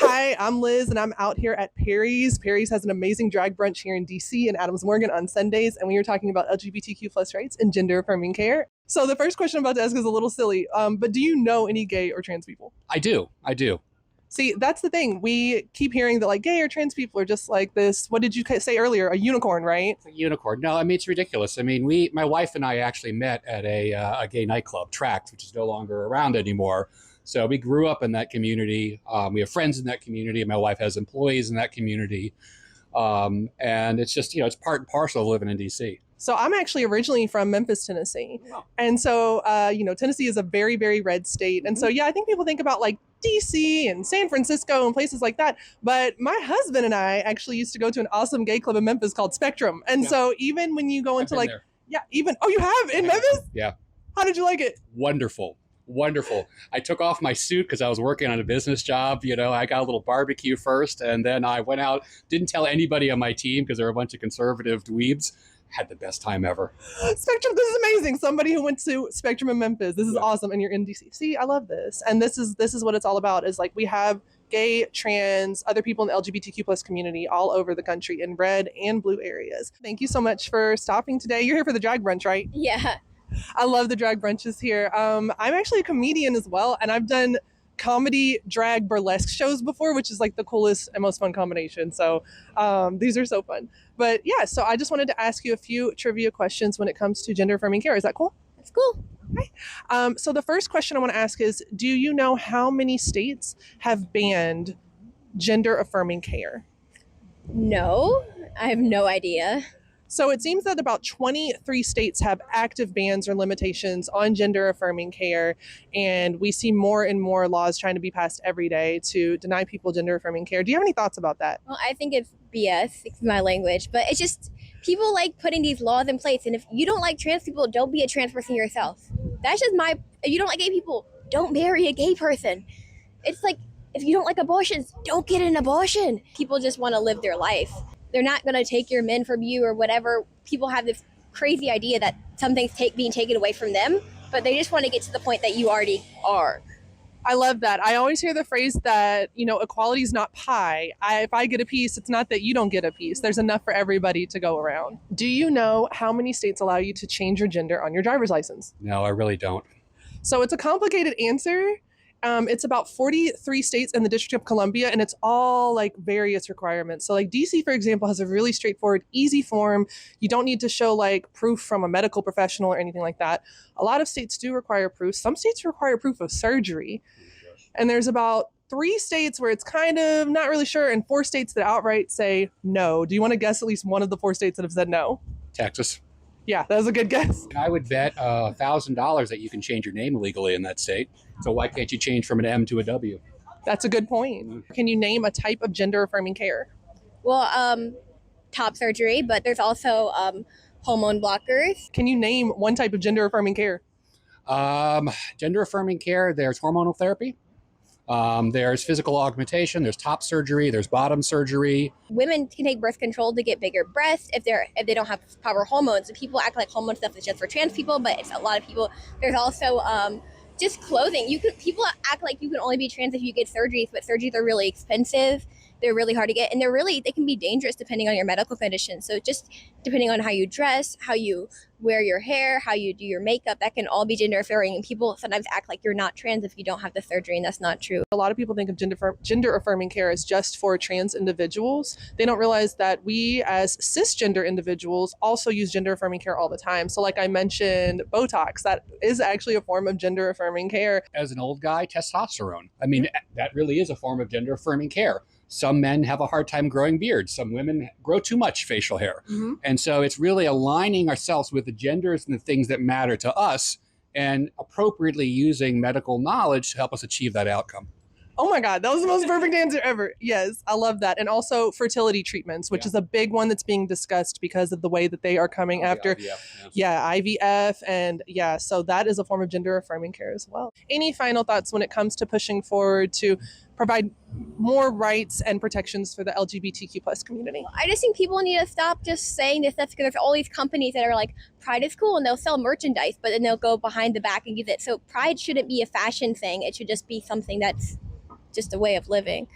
Hi, I'm Liz, and I'm out here at Perry's. Perry's has an amazing drag brunch here in DC and Adams Morgan on Sundays, and we are talking about LGBTQ plus rights and gender affirming care. So the first question I'm about to ask is a little silly, but do you know any gay or trans people? I do. I do. See, that's the thing. We keep hearing that like gay or trans people are just like this. What did you say earlier? A unicorn, right? It's a unicorn. No, I mean, it's ridiculous. I mean, my wife and I actually met at a gay nightclub, Tract, which is no longer around anymore. So we grew up in that community. We have friends in that community, and my wife has employees in that community. And it's just, it's part and parcel of living in DC. So I'm actually originally from Memphis, Tennessee. Wow. And so, Tennessee is a very, very red state. And so, yeah, I think people think about like DC and San Francisco and places like that. But my husband and I actually used to go to an awesome gay club in Memphis called Spectrum. And so even when you go into like, there. yeah, even, oh, you have in Memphis? Yeah. How did you like it? Wonderful. Wonderful. I took off my suit because I was working on a business job. I got a little barbecue first, and then I went out, didn't tell anybody on my team because there were a bunch of conservative dweebs. Had the best time ever. Spectrum, this is amazing. Somebody who went to Spectrum in Memphis. This is awesome. And you're in DC. See, I love this. And this is what it's all about is like we have gay, trans, other people in the LGBTQ plus community all over the country in red and blue areas. Thank you so much for stopping today. You're here for the drag brunch, right? Yeah. I love the drag brunches here. I'm actually a comedian as well, and I've done comedy, drag, burlesque shows before, which is like the coolest and most fun combination. So these are so fun. But yeah, so I just wanted to ask you a few trivia questions when it comes to gender affirming care. Is that cool? That's cool. Okay. So the first question I want to ask is, do you know how many states have banned gender affirming care? No, I have no idea. So it seems that about 23 states have active bans or limitations on gender affirming care, and we see more and more laws trying to be passed every day to deny people gender affirming care. Do you have any thoughts about that? Well, I think it's BS, it's my language, but it's just people like putting these laws in place, and if you don't like trans people, don't be a trans person yourself. That's just if you don't like gay people, don't marry a gay person. It's like, if you don't like abortions, don't get an abortion. People just want to live their life. They're not going to take your men from you or whatever. People have this crazy idea that something's being taken away from them, but they just want to get to the point that you already are. I love that. I always hear the phrase that, equality is not pie. If I get a piece, it's not that you don't get a piece. There's enough for everybody to go around. Do you know how many states allow you to change your gender on your driver's license? No, I really don't. So it's a complicated answer. It's about 43 states in the District of Columbia, and it's all like various requirements. So like DC, for example, has a really straightforward, easy form. You don't need to show like proof from a medical professional or anything like that. A lot of states do require proof. Some states require proof of surgery. And there's about 3 states where it's kind of not really sure, and 4 states that outright say no. Do you want to guess at least one of the 4 states that have said no? Texas. Yeah, that was a good guess. I would bet $1,000 that you can change your name legally in that state. So why can't you change from an M to a W? That's a good point. Can you name a type of gender affirming care? Well, top surgery, but there's also hormone blockers. Can you name one type of gender affirming care? Gender affirming care, there's hormonal therapy. There's physical augmentation, there's top surgery, there's bottom surgery. Women can take birth control to get bigger breasts if they don't have proper hormones. And people act like hormone stuff is just for trans people, but it's a lot of people. There's also just clothing. People act like you can only be trans if you get surgeries, but surgeries are really expensive. They're really hard to get, and they can be dangerous depending on your medical condition. So just depending on how you dress, how you wear your hair, how you do your makeup, that can all be gender affirming. And people sometimes act like you're not trans if you don't have the surgery, and that's not true. A lot of people think of gender affirming care as just for trans individuals. They don't realize that we as cisgender individuals also use gender affirming care all the time. So like I mentioned, Botox, that is actually a form of gender affirming care. As an old guy, testosterone. I mean, that really is a form of gender affirming care. Some men have a hard time growing beards. Some women grow too much facial hair. Mm-hmm. And so it's really aligning ourselves with the genders and the things that matter to us and appropriately using medical knowledge to help us achieve that outcome. Oh my God, that was the most perfect answer ever. Yes, I love that. And also fertility treatments, which is a big one that's being discussed because of the way that they are coming after. IVF. And so that is a form of gender affirming care as well. Any final thoughts when it comes to pushing forward to provide more rights and protections for the LGBTQ plus community? I just think people need to stop just saying this stuff because there's all these companies that are like, Pride is cool, and they'll sell merchandise, but then they'll go behind the back and use it. So Pride shouldn't be a fashion thing. It should just be something that's just a way of living.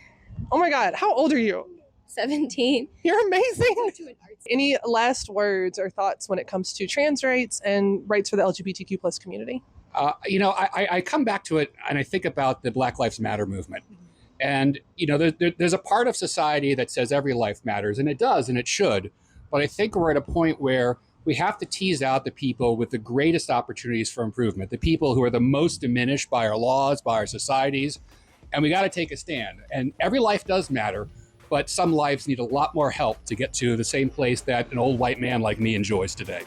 Oh my God, how old are you? 17. You're amazing. Any last words or thoughts when it comes to trans rights and rights for the LGBTQ plus community? I come back to it and I think about the Black Lives Matter movement. And, there's a part of society that says every life matters, and it does, and it should. But I think we're at a point where we have to tease out the people with the greatest opportunities for improvement, the people who are the most diminished by our laws, by our societies. And we got to take a stand. And every life does matter, but some lives need a lot more help to get to the same place that an old white man like me enjoys today.